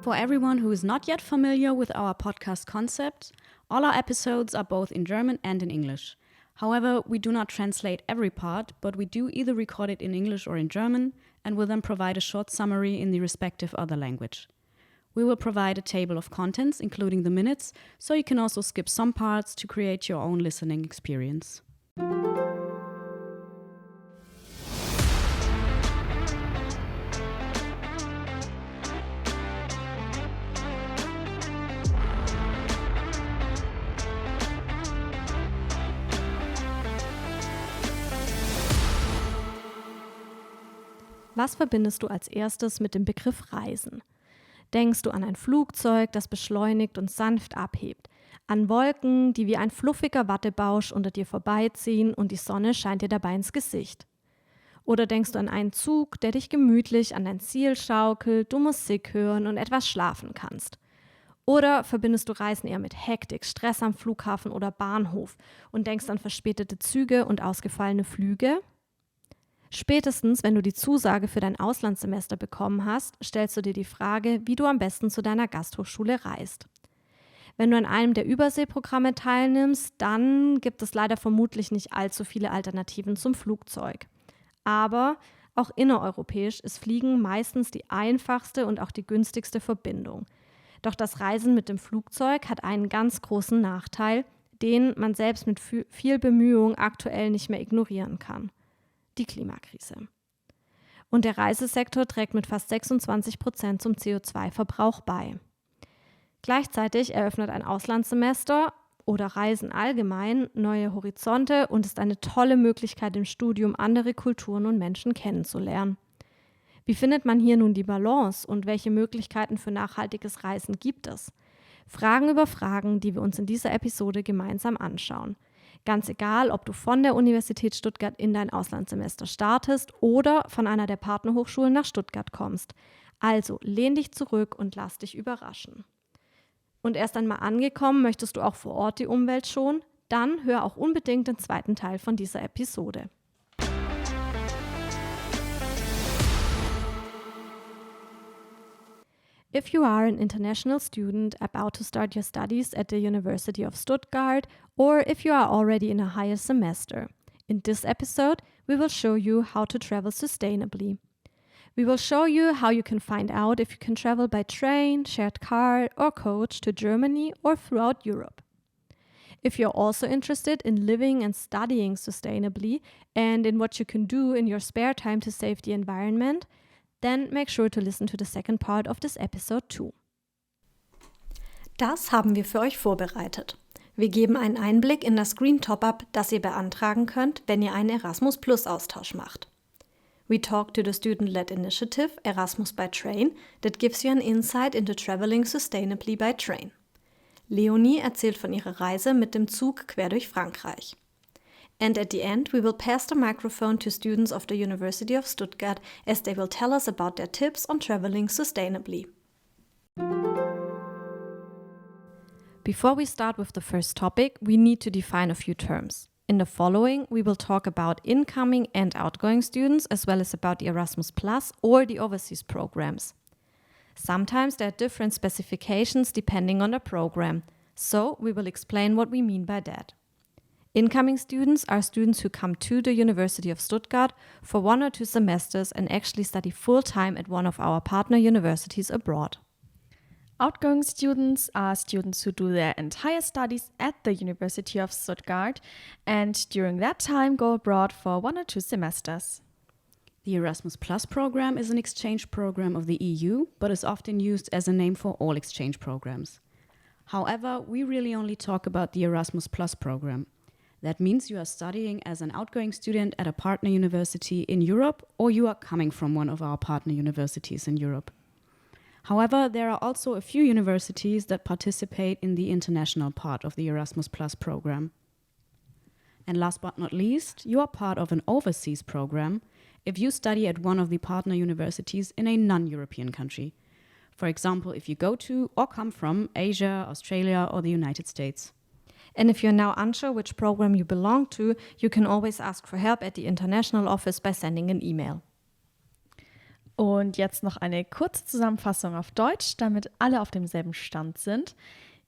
For everyone who is not yet familiar with our podcast concept, all our episodes are both in German and in English. However, we do not translate every part, but we do either record it in English or in German and will then provide a short summary in the respective other language. We will provide a table of contents, including the minutes, so you can also skip some parts to create your own listening experience. Was verbindest du als erstes mit dem Begriff Reisen? Denkst du an ein Flugzeug, das beschleunigt und sanft abhebt, an Wolken, die wie ein fluffiger Wattebausch unter dir vorbeiziehen und die Sonne scheint dir dabei ins Gesicht? Oder denkst du an einen Zug, der dich gemütlich an dein Ziel schaukelt, du Musik hören und etwas schlafen kannst? Oder verbindest du Reisen eher mit Hektik, Stress am Flughafen oder Bahnhof und denkst an verspätete Züge und ausgefallene Flüge? Spätestens, wenn du die Zusage für dein Auslandssemester bekommen hast, stellst du dir die Frage, wie du am besten zu deiner Gasthochschule reist. Wenn du an einem der Überseeprogramme teilnimmst, dann gibt es leider vermutlich nicht allzu viele Alternativen zum Flugzeug. Aber auch innereuropäisch ist Fliegen meistens die einfachste und auch die günstigste Verbindung. Doch das Reisen mit dem Flugzeug hat einen ganz großen Nachteil, den man selbst mit viel Bemühung aktuell nicht mehr ignorieren kann. Die Klimakrise. Und der Reisesektor trägt mit fast 26% zum CO2-Verbrauch bei. Gleichzeitig eröffnet ein Auslandssemester oder Reisen allgemein neue Horizonte und ist eine tolle Möglichkeit, im Studium andere Kulturen und Menschen kennenzulernen. Wie findet man hier nun die Balance und welche Möglichkeiten für nachhaltiges Reisen gibt es? Fragen über Fragen, die wir uns in dieser Episode gemeinsam anschauen. Ganz egal, ob du von der Universität Stuttgart in dein Auslandssemester startest oder von einer der Partnerhochschulen nach Stuttgart kommst. Also lehn dich zurück und lass dich überraschen. Und erst einmal angekommen, möchtest du auch vor Ort die Umwelt schonen? Dann hör auch unbedingt den zweiten Teil von dieser Episode. If you are an international student about to start your studies at the University of Stuttgart, or if you are already in a higher semester, in this episode, we will show you how to travel sustainably. We will show you how you can find out if you can travel by train, shared car, or coach to Germany or throughout Europe. If you're also interested in living and studying sustainably and in what you can do in your spare time to save the environment, then make sure to listen to the second part of this episode too. Das haben wir für euch vorbereitet. Wir geben einen Einblick in das Green Top-Up, das ihr beantragen könnt, wenn ihr einen Erasmus-Plus-Austausch macht. We talk to the student-led initiative Erasmus by Train that gives you an insight into traveling sustainably by train. Leonie erzählt von ihrer Reise mit dem Zug quer durch Frankreich. And at the end, we will pass the microphone to students of the University of Stuttgart as they will tell us about their tips on traveling sustainably. Before we start with the first topic, we need to define a few terms. In the following, we will talk about incoming and outgoing students as well as about the Erasmus Plus or the overseas programs. Sometimes there are different specifications depending on the program, so we will explain what we mean by that. Incoming students are students who come to the University of Stuttgart for 1 or 2 semesters and actually study full-time at one of our partner universities abroad. Outgoing students are students who do their entire studies at the University of Stuttgart and during that time go abroad for 1 or 2 semesters. The Erasmus Plus program is an exchange program of the EU, but is often used as a name for all exchange programs. However, we really only talk about the Erasmus Plus program. That means you are studying as an outgoing student at a partner university in Europe, or you are coming from one of our partner universities in Europe. However, there are also a few universities that participate in the international part of the Erasmus Plus program. And last but not least, you are part of an overseas program if you study at one of the partner universities in a non-European country. For example, if you go to or come from Asia, Australia, or the United States. And if you're now unsure which program you belong to, you can always ask for help at the international office by sending an email. Und jetzt noch eine kurze Zusammenfassung auf Deutsch, damit alle auf demselben Stand sind.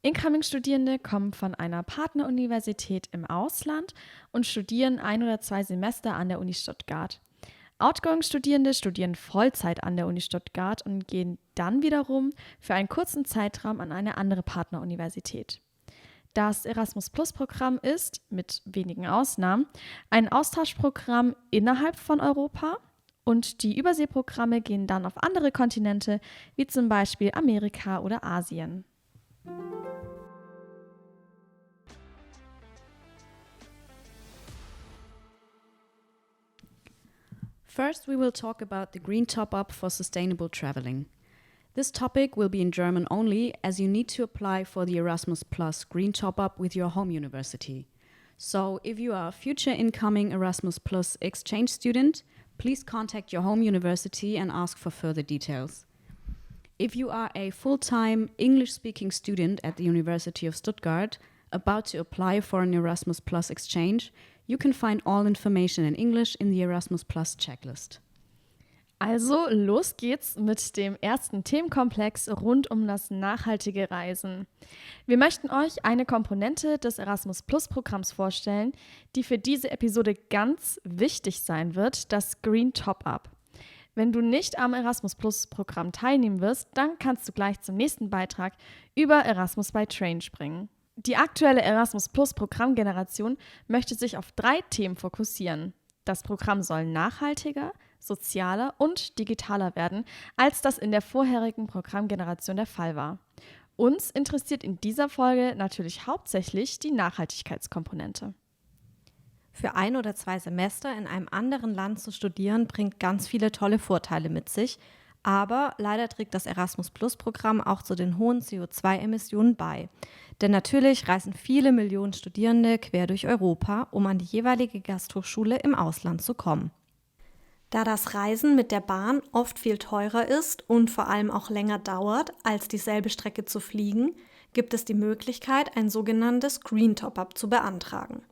Incoming-Studierende kommen von einer Partneruniversität im Ausland und studieren 1 oder 2 Semester an der Uni Stuttgart. Outgoing-Studierende studieren Vollzeit an der Uni Stuttgart und gehen dann wiederum für einen kurzen Zeitraum an eine andere Partneruniversität. Das Erasmus-Plus-Programm ist, mit wenigen Ausnahmen, ein Austauschprogramm innerhalb von Europa und die Überseeprogramme gehen dann auf andere Kontinente, wie zum Beispiel Amerika oder Asien. First, we will talk about the green top-up for sustainable traveling. This topic will be in German only, as you need to apply for the Erasmus Plus green top-up with your home university. So, if you are a future incoming Erasmus Plus exchange student, please contact your home university and ask for further details. If you are a full-time English-speaking student at the University of Stuttgart about to apply for an Erasmus Plus exchange, you can find all information in English in the Erasmus Plus checklist. Also, los geht's mit dem ersten Themenkomplex rund um das nachhaltige Reisen. Wir möchten euch eine Komponente des Erasmus Plus Programms vorstellen, die für diese Episode ganz wichtig sein wird, das Green Top-Up. Wenn du nicht am Erasmus Plus Programm teilnehmen wirst, dann kannst du gleich zum nächsten Beitrag über Erasmus by Train springen. Die aktuelle Erasmus Plus Programmgeneration möchte sich auf 3 Themen fokussieren. Das Programm soll nachhaltiger, sozialer und digitaler werden, als das in der vorherigen Programmgeneration der Fall war. Uns interessiert in dieser Folge natürlich hauptsächlich die Nachhaltigkeitskomponente. Für 1 oder 2 Semester in einem anderen Land zu studieren, bringt ganz viele tolle Vorteile mit sich, aber leider trägt das Erasmus-Plus-Programm auch zu den hohen CO2-Emissionen bei. Denn natürlich reisen viele Millionen Studierende quer durch Europa, um an die jeweilige Gasthochschule im Ausland zu kommen. Da das Reisen mit der Bahn oft viel teurer ist und vor allem auch länger dauert, als dieselbe Strecke zu fliegen, gibt es die Möglichkeit, ein sogenanntes Green Top-Up zu beantragen.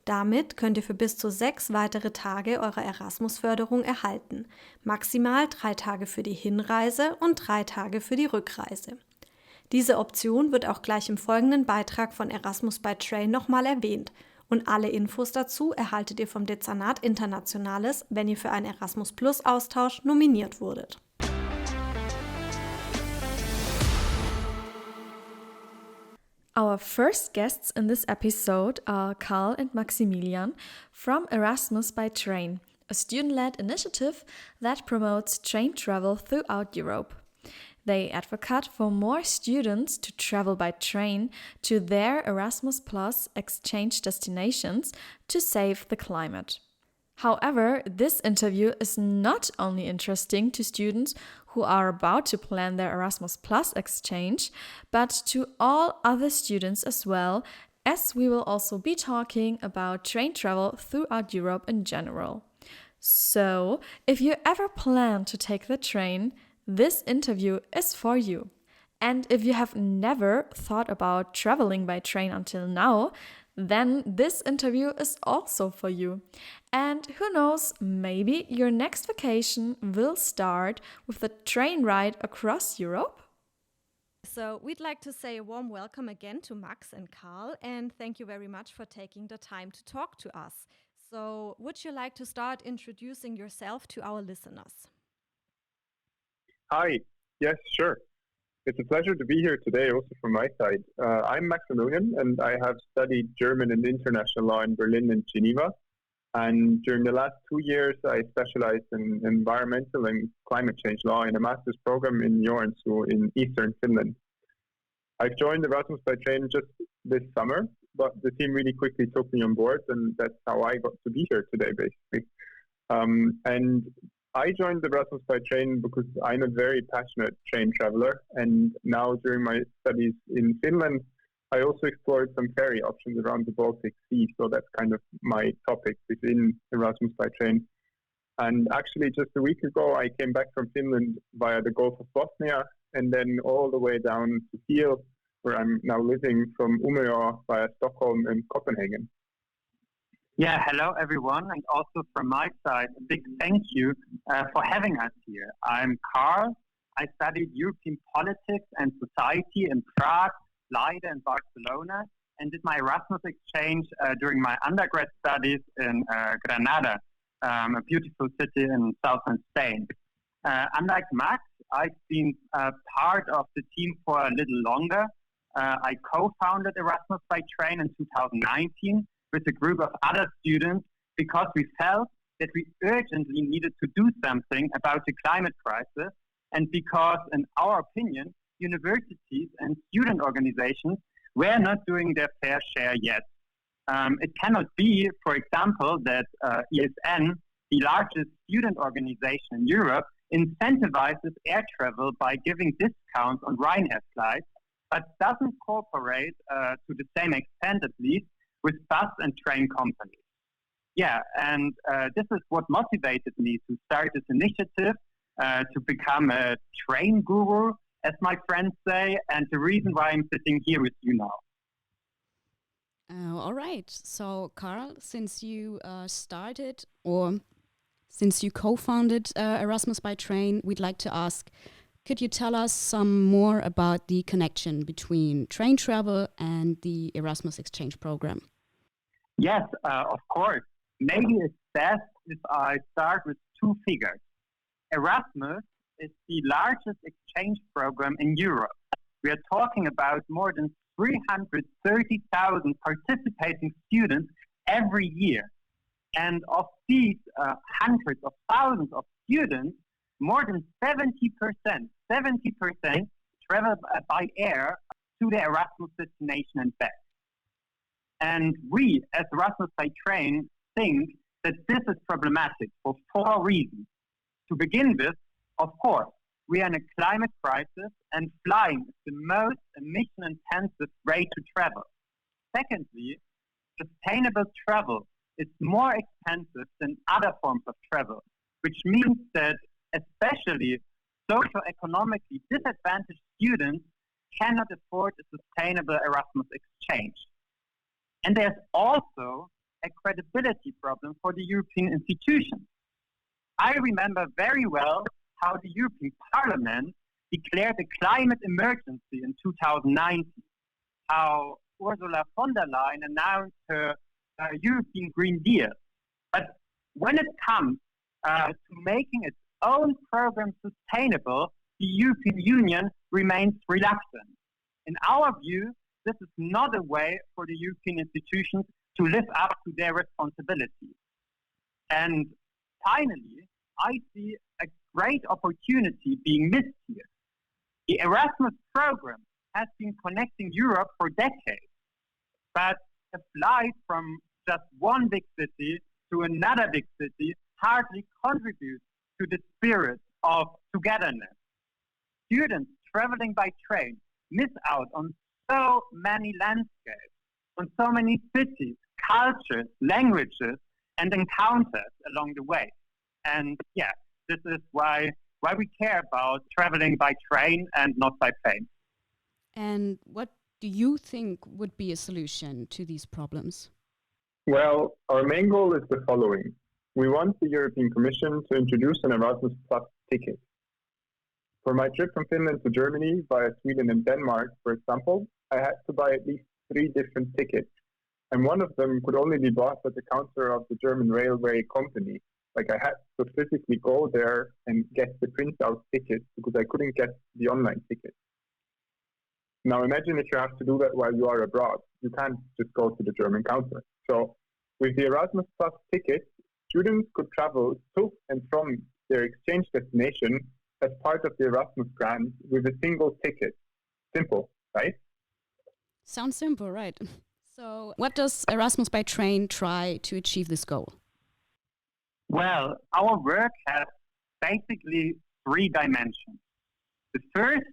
Damit könnt ihr für bis zu 6 weitere Tage eure Erasmus-Förderung erhalten, maximal 3 Tage für die Hinreise und 3 Tage für die Rückreise. Diese Option wird auch gleich im folgenden Beitrag von Erasmus by Train nochmal erwähnt und alle Infos dazu erhaltet ihr vom Dezernat Internationales, wenn ihr für einen Erasmus-Plus-Austausch nominiert wurdet. Our first guests in this episode are Carl and Maximilian from Erasmus by Train, a student-led initiative that promotes train travel throughout Europe. They advocate for more students to travel by train to their Erasmus Plus exchange destinations to save the climate. However, this interview is not only interesting to students who are about to plan their Erasmus Plus exchange, but to all other students as well, as we will also be talking about train travel throughout Europe in general. So, if you ever plan to take the train, this interview is for you. And if you have never thought about traveling by train until now, then this interview is also for you. And who knows, maybe your next vacation will start with a train ride across Europe? So we'd like to say a warm welcome again to Max and Carl, and thank you very much for taking the time to talk to us. So would you like to start introducing yourself to our listeners? Hi, yes, sure. It's a pleasure to be here today also from my side. I'm Maximilian and I have studied German and international law in Berlin and Geneva. And during the last 2 years, I specialized in environmental and climate change law in a master's program in Joensuu in eastern Finland. I've joined Erasmus by Train just this summer, but the team really quickly took me on board and that's how I got to be here today, basically. And I joined Erasmus by Train because I'm a very passionate train traveler, and now during my studies in Finland, I also explored some ferry options around the Baltic Sea, so that's kind of my topic within Erasmus by Train. And actually just a week ago, I came back from Finland via the Gulf of Bosnia, and then all the way down to Teil, where I'm now living, from Umeå via Stockholm and Copenhagen. Yeah, hello everyone, and also from my side, a big thank you for having us here. I'm Carl. I studied European politics and society in Prague, Leiden, and Barcelona, and did my Erasmus exchange during my undergrad studies in Granada, a beautiful city in southern Spain. Unlike Max, I've been part of the team for a little longer. I co-founded Erasmus by Train in 2019 with a group of other students because we felt that we urgently needed to do something about the climate crisis, and because, in our opinion, universities and student organizations were not doing their fair share yet. It cannot be, for example, that ESN, the largest student organization in Europe, incentivizes air travel by giving discounts on Ryanair flights, but doesn't cooperate to the same extent, at least, with bus and train companies. Yeah, and this is what motivated me to start this initiative, to become a train guru, as my friends say, and the reason why I'm sitting here with you now. All right. So, Carl, since you started or since you co-founded Erasmus by Train, we'd like to ask, could you tell us some more about the connection between train travel and the Erasmus exchange program? Yes, of course. Maybe it's best if I start with two figures. Erasmus is the largest exchange program in Europe. We are talking about more than 330,000 participating students every year. And of these hundreds of thousands of students, more than 70% travel by air to the Erasmus destination and back. And we, as Erasmus by Train, think that this is problematic for four reasons. To begin with, of course, we are in a climate crisis and flying is the most emission-intensive way to travel. Secondly, sustainable travel is more expensive than other forms of travel, which means that especially socioeconomically disadvantaged students cannot afford a sustainable Erasmus exchange. And there's also a credibility problem for the European institutions. I remember very well how the European Parliament declared a climate emergency in 2019, how Ursula von der Leyen announced her European Green Deal. But when it comes to making its own program sustainable, the European Union remains reluctant. In our view, this is not a way for the European institutions to live up to their responsibilities. And finally, I see a great opportunity being missed here. The Erasmus program has been connecting Europe for decades, but a flight from just one big city to another big city hardly contributes to the spirit of togetherness. Students traveling by train miss out on so many landscapes, on so many cities, cultures, languages, and encounters along the way. And yeah, this is why we care about traveling by train and not by plane. And what do you think would be a solution to these problems? Well, our main goal is the following. We want the European Commission to introduce an Erasmus Plus ticket. For my trip from Finland to Germany via Sweden and Denmark, for example, I had to buy at least 3 different tickets. And one of them could only be bought at the counter of the German railway company. Like I had to physically go there and get the printout ticket because I couldn't get the online ticket. Now imagine if you have to do that while you are abroad. You can't just go to the German counter. So with the Erasmus Plus ticket, students could travel to and from their exchange destination as part of the Erasmus grant with a single ticket. Simple, right? Sounds simple, right? So what does Erasmus by Train try to achieve this goal? Well, our work has basically 3 dimensions. The first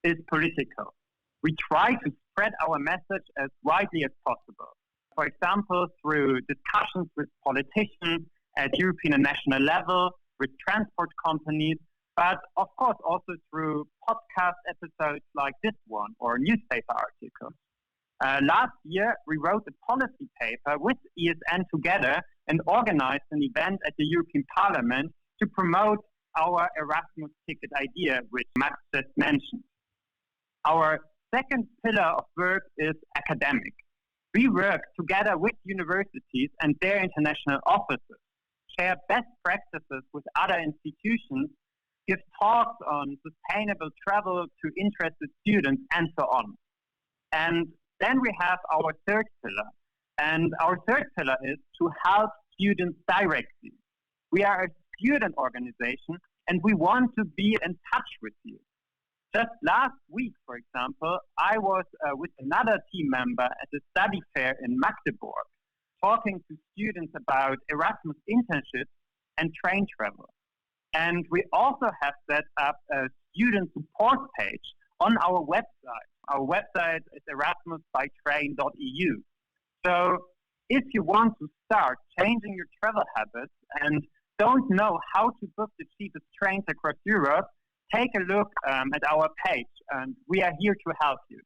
is political. We try to spread our message as widely as possible. For example, through discussions with politicians at European and national level, with transport companies, but of course also through podcast episodes like this one or newspaper articles. Last year, we wrote a policy paper with ESN together and organized an event at the European Parliament to promote our Erasmus ticket idea, which Max just mentioned. Our second pillar of work is academic. We work together with universities and their international offices, share best practices with other institutions, give talks on sustainable travel to interested students, and so on. And then we have our third pillar. And our third pillar is to help students directly. We are a student organization and we want to be in touch with you. Just last week, for example, I was with another team member at a study fair in Magdeburg, talking to students about Erasmus internships and train travel. And we also have set up a student support page on our website. Our website is erasmusbytrain.eu. So if you want to start changing your travel habits and don't know how to book the cheapest trains across Europe, take a look at our page, and we are here to help you.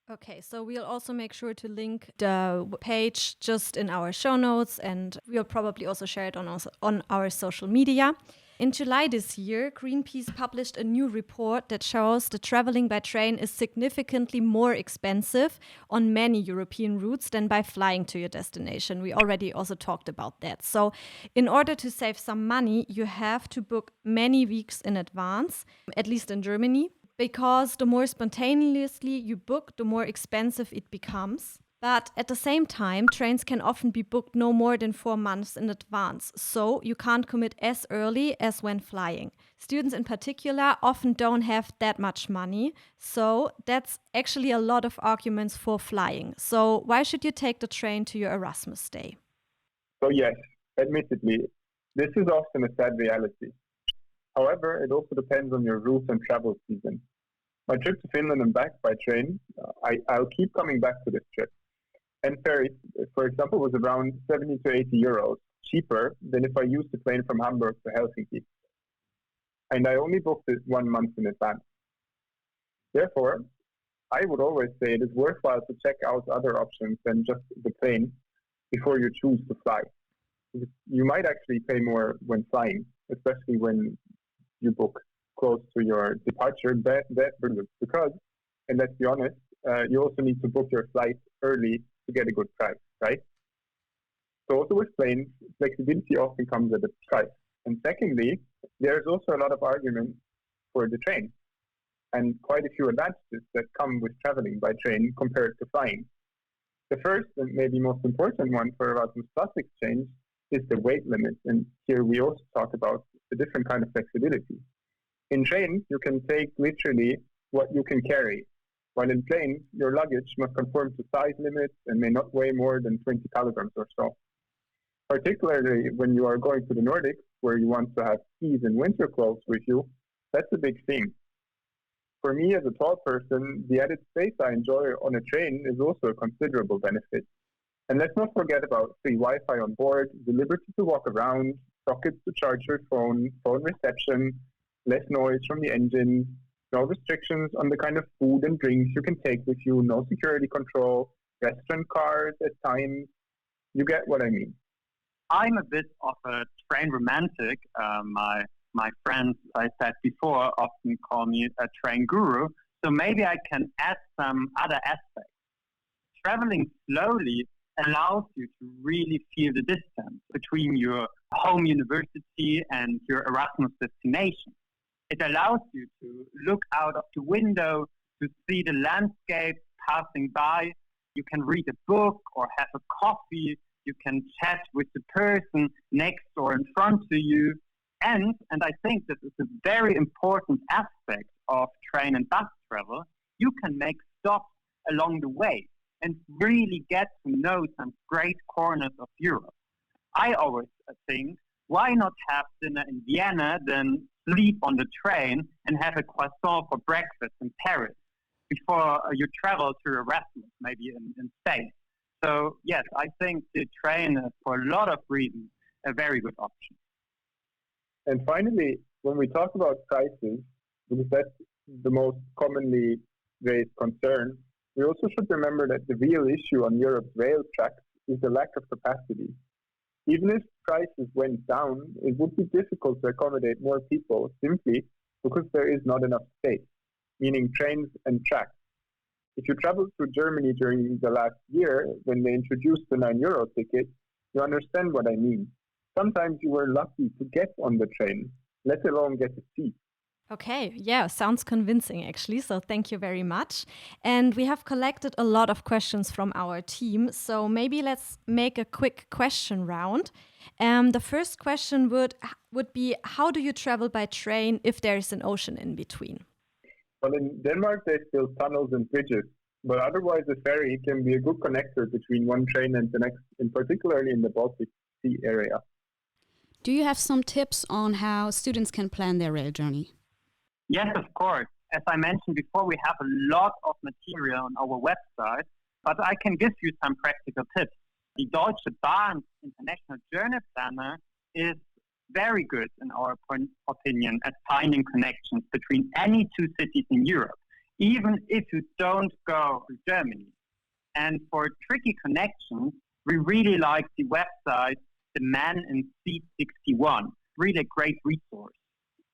Okay, so we'll also make sure to link the page just in our show notes, and we'll probably also share it on our social media. In July this year, Greenpeace published a new report that shows that traveling by train is significantly more expensive on many European routes than by flying to your destination. We already also talked about that. So in order to save some money, you have to book many weeks in advance, at least in Germany, because the more spontaneously you book, the more expensive it becomes. But at the same time, trains can often be booked no more than 4 months in advance, so you can't commit as early as when flying. Students in particular often don't have that much money, so that's actually a lot of arguments for flying. So why should you take the train to your Erasmus stay? So yes, admittedly, this is often a sad reality. However, it also depends on your route and travel season. My trip to Finland and back by train, I'll keep coming back to this trip. And ferry, for example, was around 70 to 80 euros, cheaper than if I used the plane from Hamburg to Helsinki. And I only booked it 1 month in advance. Therefore, I would always say it is worthwhile to check out other options than just the plane before you choose to fly. You might actually pay more when flying, especially when you book close to your departure, because, and let's be honest, you also need to book your flight early to get a good price, right? So also with planes, flexibility often comes at a price. And secondly, there's also a lot of arguments for the train and quite a few advantages that come with traveling by train compared to flying. The first and maybe most important one for Erasmus Plus exchange is the weight limit. And here we also talk about a different kind of flexibility. In trains, you can take literally what you can carry, while in planes, your luggage must conform to size limits and may not weigh more than 20 kilograms or so. Particularly when you are going to the Nordics, where you want to have skis and winter clothes with you, that's a big thing. For me as a tall person, the added space I enjoy on a train is also a considerable benefit. And let's not forget about free Wi-Fi on board, the liberty to walk around, sockets to charge your phone, phone reception, less noise from the engine, no restrictions on the kind of food and drinks you can take with you, no security control, restaurant cards at times. You get what I mean. I'm a bit of a train romantic. My friends, as I said before, often call me a train guru. So maybe I can add some other aspects. Traveling slowly allows you to really feel the distance between your home university and your Erasmus destination. It allows you to look out of the window, to see the landscape passing by. You can read a book or have a coffee. You can chat with the person next or in front of you. And I think this is a very important aspect of train and bus travel, you can make stops along the way and really get to know some great corners of Europe. I always think, why not have dinner in Vienna, then sleep on the train and have a croissant for breakfast in Paris before you travel to Erasmus, maybe in Spain. So yes, I think the train is, for a lot of reasons, a very good option. And finally, when we talk about prices, because that's the most commonly raised concern, We also should remember that the real issue on Europe's rail tracks is the lack of capacity. Even if prices went down, it would be difficult to accommodate more people simply because there is not enough space, meaning trains and tracks. If you traveled through Germany during the last year, when they introduced the €9 ticket, you understand what I mean. Sometimes you were lucky to get on the train, let alone get a seat. Okay, yeah, sounds convincing actually. So thank you very much. And we have collected a lot of questions from our team. So maybe let's make a quick question round. The first question would be, how do you travel by train if there is an ocean in between? Well, in Denmark, they build tunnels and bridges, but otherwise a ferry can be a good connector between one train and the next, and particularly in the Baltic Sea area. Do you have some tips on how students can plan their rail journey? Yes, of course. As I mentioned before, we have a lot of material on our website, but I can give you some practical tips. The Deutsche Bahn International Journey Planner is very good, in our opinion, at finding connections between any two cities in Europe, even if you don't go to Germany. And for tricky connections, we really like the website The Man in Seat 61, really a great resource.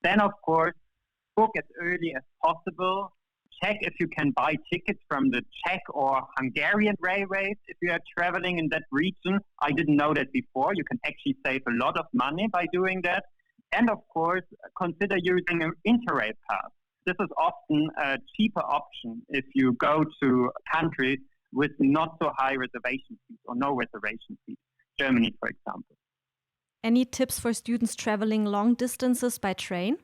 Then, of course, book as early as possible. Check if you can buy tickets from the Czech or Hungarian railways if you are traveling in that region. I didn't know that before. You can actually save a lot of money by doing that. And of course, consider using an Interrail pass. This is often a cheaper option if you go to countries with not so high reservation fees or no reservation fees. Germany, for example. Any tips for students traveling long distances by train?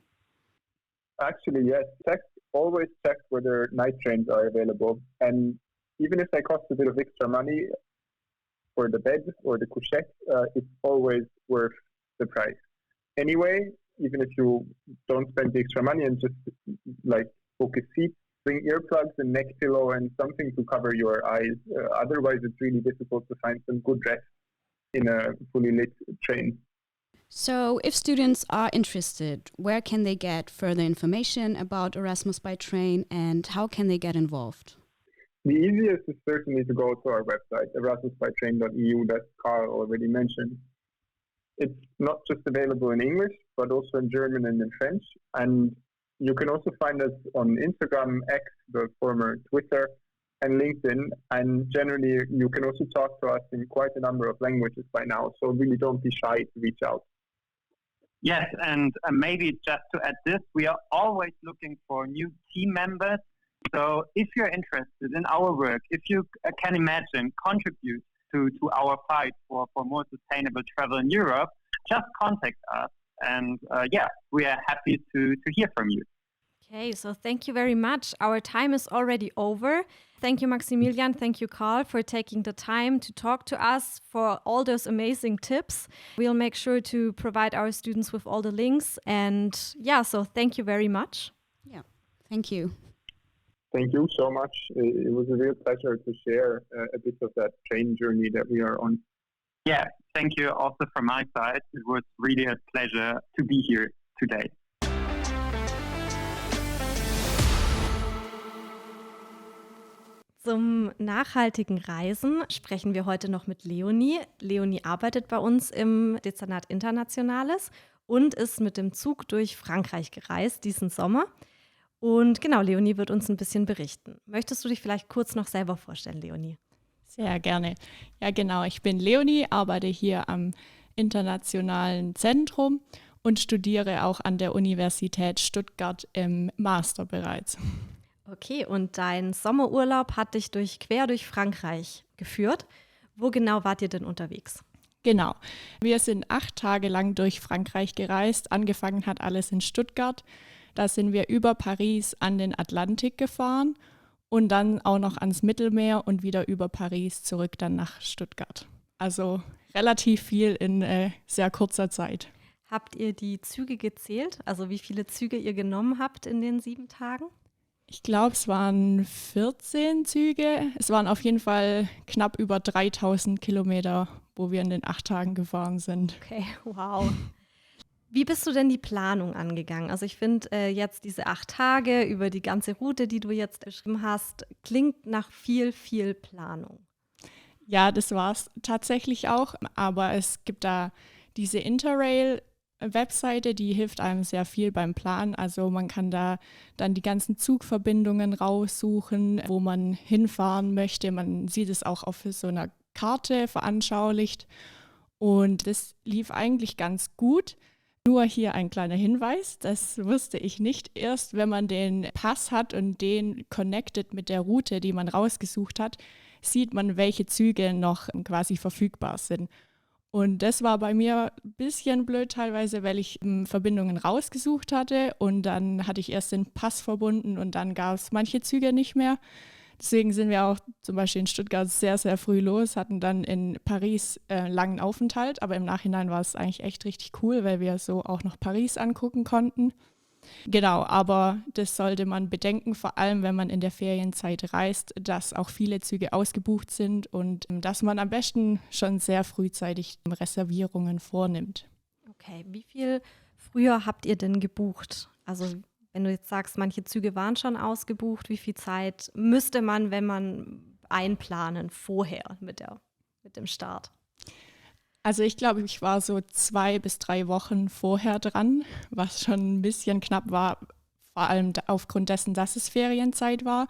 Actually, yes. Always check whether night trains are available. And even if they cost a bit of extra money for the bed or the couchette, it's always worth the price. Anyway, even if you don't spend the extra money and just book a seat, bring earplugs and neck pillow and something to cover your eyes. Otherwise, it's really difficult to find some good rest in a fully lit train. So, if students are interested, where can they get further information about Erasmus by train and how can they get involved? The easiest is certainly to go to our website, erasmusbytrain.eu, that Carl already mentioned. It's not just available in English, but also in German and in French. And you can also find us on Instagram, X, the former Twitter, and LinkedIn. And generally, you can also talk to us in quite a number of languages by now. So really don't be shy to reach out. Yes, and maybe just to add this, we are always looking for new team members. So if you're interested in our work, if you can imagine, contribute to our fight for more sustainable travel in Europe, just contact us. And we are happy to hear from you. Okay, so thank you very much. Our time is already over. Thank you, Maximilian. Thank you, Carl, for taking the time to talk to us, for all those amazing tips. We'll make sure to provide our students with all the links. And so thank you very much. Yeah, thank you. Thank you so much. It was a real pleasure to share a bit of that train journey that we are on. Yeah, thank you also from my side. It was really a pleasure to be here today. Zum nachhaltigen Reisen sprechen wir heute noch mit Leonie. Leonie arbeitet bei uns im Dezernat Internationales und ist mit dem Zug durch Frankreich gereist diesen Sommer. Und genau, Leonie wird uns ein bisschen berichten. Möchtest du dich vielleicht kurz noch selber vorstellen, Leonie? Sehr gerne. Ja, genau. Ich bin Leonie, arbeite hier am Internationalen Zentrum und studiere auch an der Universität Stuttgart im Master bereits. Okay, und dein Sommerurlaub hat dich quer durch Frankreich geführt. Wo genau wart ihr denn unterwegs? Genau. Wir sind 8 Tage lang durch Frankreich gereist. Angefangen hat alles in Stuttgart. Da sind wir über Paris an den Atlantik gefahren und dann auch noch ans Mittelmeer und wieder über Paris zurück dann nach Stuttgart. Also relativ viel in sehr kurzer Zeit. Habt ihr die Züge gezählt? Also wie viele Züge ihr genommen habt in den 7 Tagen? Ich glaube, es waren 14 Züge. Es waren auf jeden Fall knapp über 3000 Kilometer, wo wir in den 8 Tagen gefahren sind. Okay, wow. Wie bist du denn die Planung angegangen? Also ich finde jetzt diese 8 Tage über die ganze Route, die du jetzt beschrieben hast, klingt nach viel, viel Planung. Ja, das war es tatsächlich auch, aber es gibt da diese Interrail-Webseite, die hilft einem sehr viel beim Planen. Also man kann da dann die ganzen Zugverbindungen raussuchen, wo man hinfahren möchte. Man sieht es auch auf so einer Karte veranschaulicht und das lief eigentlich ganz gut. Nur hier ein kleiner Hinweis, das wusste ich nicht. Erst wenn man den Pass hat und den connected mit der Route, die man rausgesucht hat, sieht man, welche Züge noch quasi verfügbar sind. Und das war bei mir ein bisschen blöd teilweise, weil ich Verbindungen rausgesucht hatte und dann hatte ich erst den Pass verbunden und dann gab es manche Züge nicht mehr. Deswegen sind wir auch zum Beispiel in Stuttgart sehr, sehr früh los, hatten dann in Paris langen Aufenthalt, aber im Nachhinein war es eigentlich echt richtig cool, weil wir so auch noch Paris angucken konnten. Genau, aber das sollte man bedenken, vor allem wenn man in der Ferienzeit reist, dass auch viele Züge ausgebucht sind und dass man am besten schon sehr frühzeitig Reservierungen vornimmt. Okay, wie viel früher habt ihr denn gebucht? Also wenn du jetzt sagst, manche Züge waren schon ausgebucht, wie viel Zeit müsste man, wenn man einplanen vorher mit dem Start? Also ich glaube, ich war so 2 bis 3 Wochen vorher dran, was schon ein bisschen knapp war, vor allem aufgrund dessen, dass es Ferienzeit war.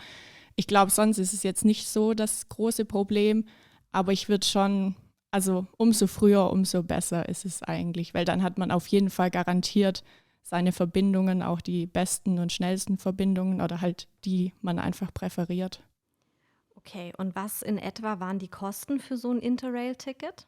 Ich glaube, sonst ist es jetzt nicht so das große Problem, aber ich würde schon, also umso früher, umso besser ist es eigentlich, weil dann hat man auf jeden Fall garantiert seine Verbindungen, auch die besten und schnellsten Verbindungen oder halt die man einfach präferiert. Okay, und was in etwa waren die Kosten für so ein Interrail-Ticket?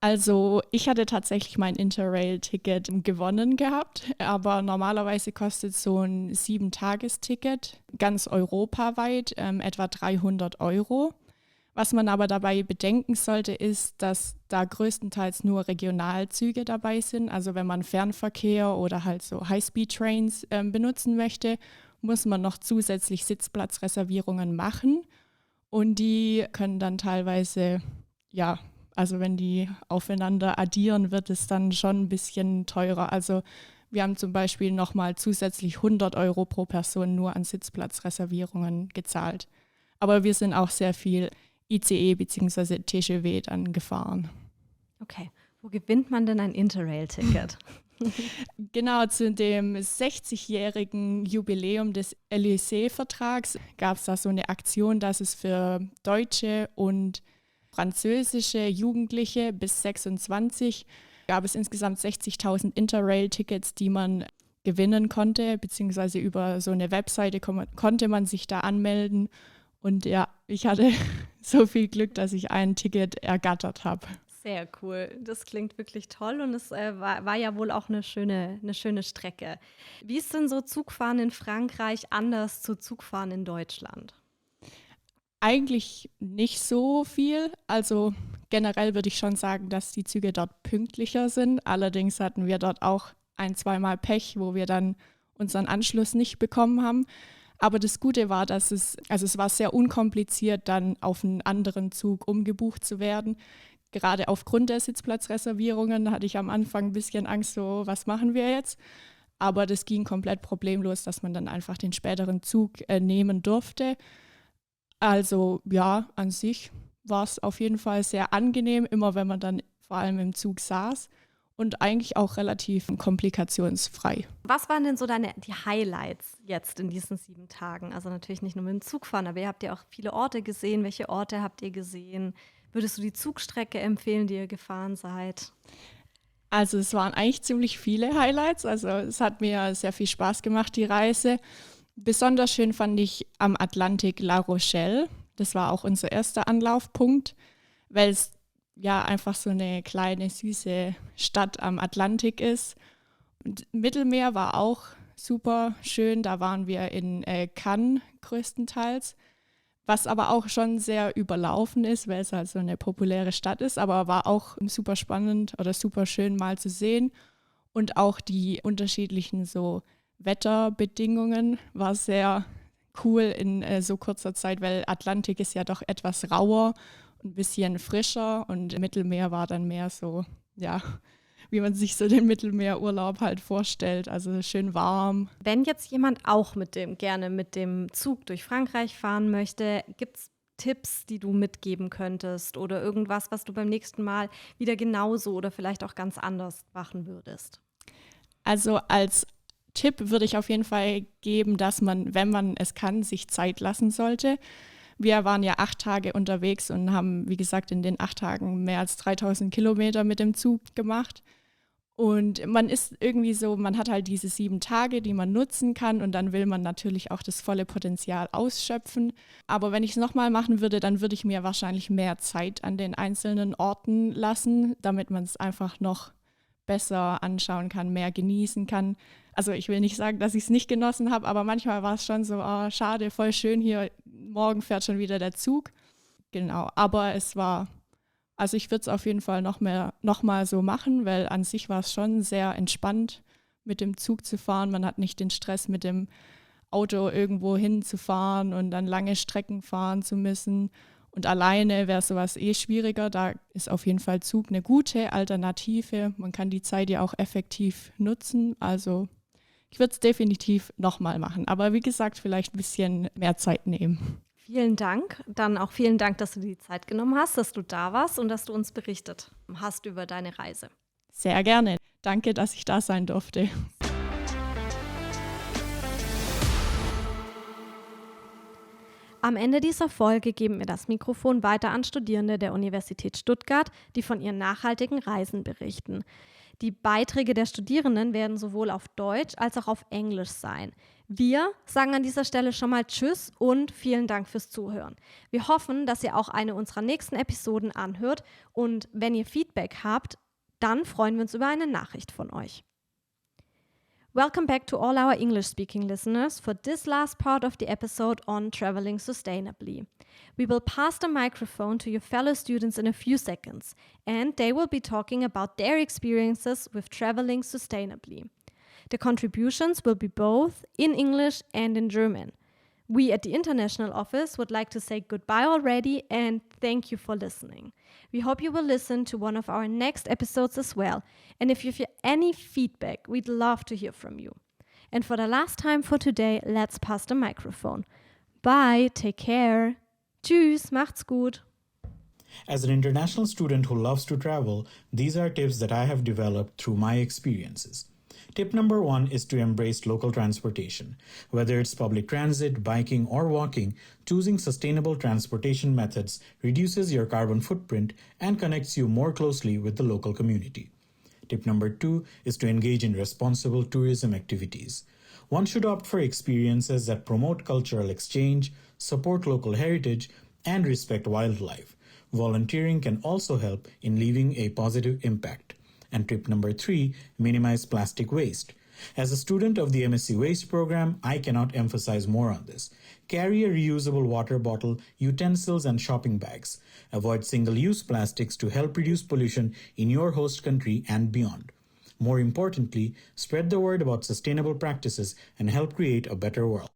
Also ich hatte tatsächlich mein Interrail-Ticket gewonnen gehabt, aber normalerweise kostet so ein 7-Tages-Ticket ganz europaweit etwa 300 €. Was man aber dabei bedenken sollte, ist, dass da größtenteils nur Regionalzüge dabei sind. Also wenn man Fernverkehr oder halt so High-Speed-Trains benutzen möchte, muss man noch zusätzlich Sitzplatzreservierungen machen. Und die können dann teilweise, ja, also wenn die aufeinander addieren, wird es dann schon ein bisschen teurer. Also wir haben zum Beispiel nochmal zusätzlich 100 € pro Person nur an Sitzplatzreservierungen gezahlt. Aber wir sind auch sehr viel ICE bzw. TGV dann gefahren. Okay, wo gewinnt man denn ein Interrail-Ticket? Genau, zu dem 60-jährigen Jubiläum des Élysée-Vertrags gab es da so eine Aktion, dass es für deutsche und französische Jugendliche bis 26 gab es insgesamt 60.000 Interrail-Tickets, die man gewinnen konnte, beziehungsweise über so eine Webseite konnte man sich da anmelden. Und ja, ich hatte so viel Glück, dass ich ein Ticket ergattert habe. Sehr cool. Das klingt wirklich toll und es war ja wohl auch eine schöne Strecke. Wie ist denn so Zugfahren in Frankreich anders zu Zugfahren in Deutschland? Eigentlich nicht so viel. Also generell würde ich schon sagen, dass die Züge dort pünktlicher sind. Allerdings hatten wir dort auch 1-2 Mal Pech, wo wir dann unseren Anschluss nicht bekommen haben. Aber das Gute war, dass es war sehr unkompliziert, dann auf einen anderen Zug umgebucht zu werden. Gerade aufgrund der Sitzplatzreservierungen hatte ich am Anfang ein bisschen Angst, so was machen wir jetzt? Aber das ging komplett problemlos, dass man dann einfach den späteren Zug nehmen durfte. Also ja, an sich war es auf jeden Fall sehr angenehm, immer wenn man dann vor allem im Zug saß. Und eigentlich auch relativ komplikationsfrei. Was waren denn so die Highlights jetzt in diesen 7 Tagen? Also natürlich nicht nur mit dem Zug fahren, aber ihr habt ja auch viele Orte gesehen. Welche Orte habt ihr gesehen? Würdest du die Zugstrecke empfehlen, die ihr gefahren seid? Also es waren eigentlich ziemlich viele Highlights. Also es hat mir sehr viel Spaß gemacht, die Reise. Besonders schön fand ich am Atlantik La Rochelle. Das war auch unser erster Anlaufpunkt, weil es ja einfach so eine kleine, süße Stadt am Atlantik ist. Und Mittelmeer war auch super schön. Da waren wir in Cannes größtenteils, was aber auch schon sehr überlaufen ist, weil es halt so eine populäre Stadt ist, aber war auch super spannend oder super schön mal zu sehen. Und auch die unterschiedlichen so Wetterbedingungen war sehr cool in so kurzer Zeit, weil Atlantik ist ja doch etwas rauer, ein bisschen frischer und Mittelmeer war dann mehr so, ja, wie man sich so den Mittelmeerurlaub halt vorstellt. Also schön warm. Wenn jetzt jemand auch gerne mit dem Zug durch Frankreich fahren möchte, gibt es Tipps, die du mitgeben könntest oder irgendwas, was du beim nächsten Mal wieder genauso oder vielleicht auch ganz anders machen würdest? Also als Tipp würde ich auf jeden Fall geben, dass man, wenn man es kann, sich Zeit lassen sollte. Wir waren ja 8 Tage unterwegs und haben, wie gesagt, in den 8 Tagen mehr als 3000 Kilometer mit dem Zug gemacht. Und man ist irgendwie so, man hat halt diese 7 Tage, die man nutzen kann und dann will man natürlich auch das volle Potenzial ausschöpfen. Aber wenn ich es nochmal machen würde, dann würde ich mir wahrscheinlich mehr Zeit an den einzelnen Orten lassen, damit man es einfach noch besser anschauen kann, mehr genießen kann. Also ich will nicht sagen, dass ich es nicht genossen habe, aber manchmal war es schon so, oh, schade, voll schön hier, morgen fährt schon wieder der Zug. Genau, aber es war, also ich würde es auf jeden Fall noch mal so machen, weil an sich war es schon sehr entspannt, mit dem Zug zu fahren. Man hat nicht den Stress, mit dem Auto irgendwo hinzufahren und dann lange Strecken fahren zu müssen. Und alleine wäre sowas schwieriger. Da ist auf jeden Fall Zug eine gute Alternative. Man kann die Zeit ja auch effektiv nutzen. Also ich würde es definitiv nochmal machen. Aber wie gesagt, vielleicht ein bisschen mehr Zeit nehmen. Vielen Dank. Dann auch vielen Dank, dass du dir die Zeit genommen hast, dass du da warst und dass du uns berichtet hast über deine Reise. Sehr gerne. Danke, dass ich da sein durfte. Am Ende dieser Folge geben wir das Mikrofon weiter an Studierende der Universität Stuttgart, die von ihren nachhaltigen Reisen berichten. Die Beiträge der Studierenden werden sowohl auf Deutsch als auch auf Englisch sein. Wir sagen an dieser Stelle schon mal Tschüss und vielen Dank fürs Zuhören. Wir hoffen, dass ihr auch eine unserer nächsten Episoden anhört und wenn ihr Feedback habt, dann freuen wir uns über eine Nachricht von euch. Welcome back to all our English-speaking listeners for this last part of the episode on traveling sustainably. We will pass the microphone to your fellow students in a few seconds, and they will be talking about their experiences with traveling sustainably. The contributions will be both in English and in German. We at the International Office would like to say goodbye already and thank you for listening. We hope you will listen to one of our next episodes as well. And if you have any feedback, we'd love to hear from you. And for the last time for today, let's pass the microphone. Bye, take care. Tschüss, macht's gut. As an international student who loves to travel, these are tips that I have developed through my experiences. Tip number 1 is to embrace local transportation. Whether it's public transit, biking, or walking, choosing sustainable transportation methods reduces your carbon footprint and connects you more closely with the local community. Tip number 2 is to engage in responsible tourism activities. One should opt for experiences that promote cultural exchange, support local heritage, and respect wildlife. Volunteering can also help in leaving a positive impact. And tip number 3, minimize plastic waste. As a student of the MSc Waste program, I cannot emphasize more on this. Carry a reusable water bottle, utensils, and shopping bags. Avoid single-use plastics to help reduce pollution in your host country and beyond. More importantly, spread the word about sustainable practices and help create a better world.